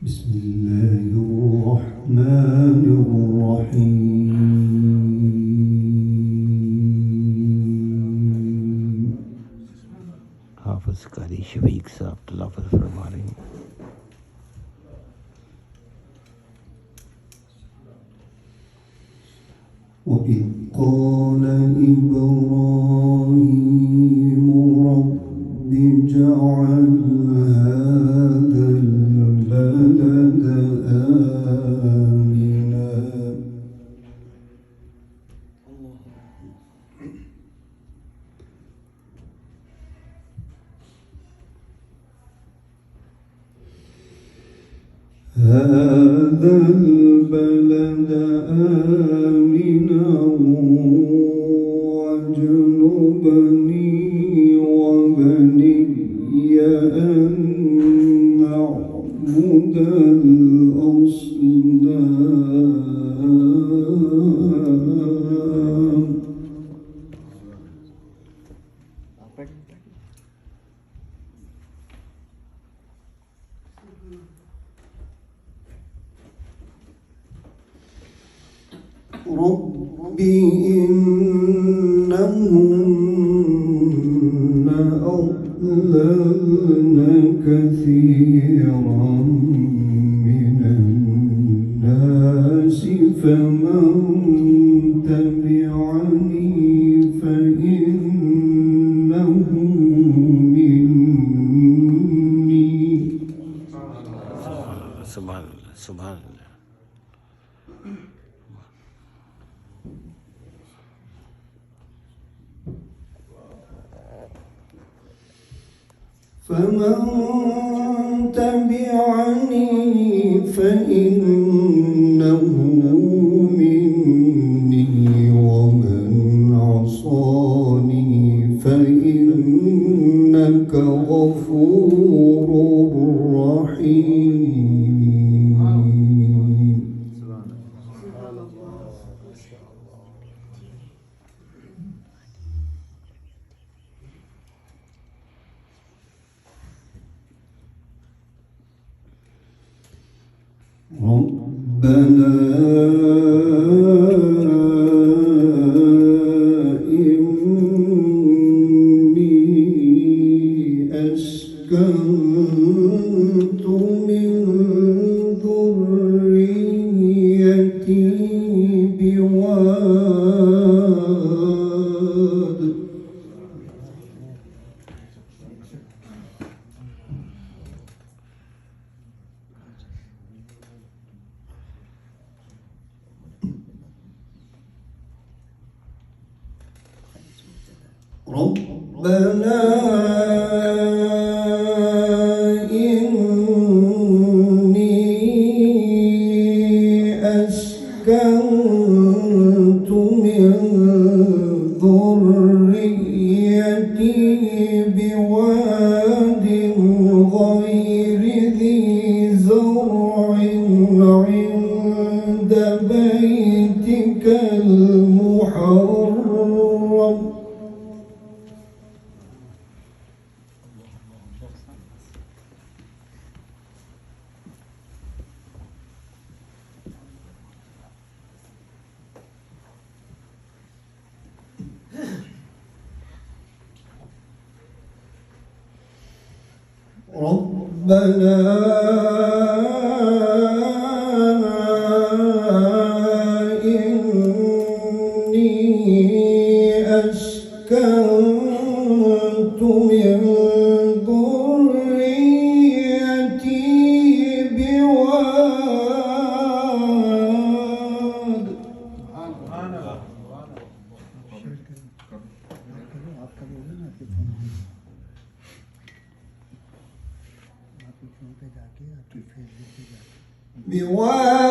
بسم الله الرحمن الرحيم. हाफिज कारी शफीक साहब तलावत फरमा रहे हैं। وإذ قال إبراهيم رب اجعل هذا البلد آمنا هذا البلد آمنا واجنبني وبني أن نعبد الأصنام رب إنهن أضللن كثيرا من الناس فمن تبعني فإنه مني सुभान अल्लाह सुभान अल्लाह। فمن تبعني فإنه مني ومن عصاني فإنك غفور رحيم. ربنا إني أسكنت من ذريتي بواد ربنا إني أسكنت من ذريتي بواد غير ذي زرع عند بيتك المحرم ربنا إني أسكنت من ذريتي بواد بواد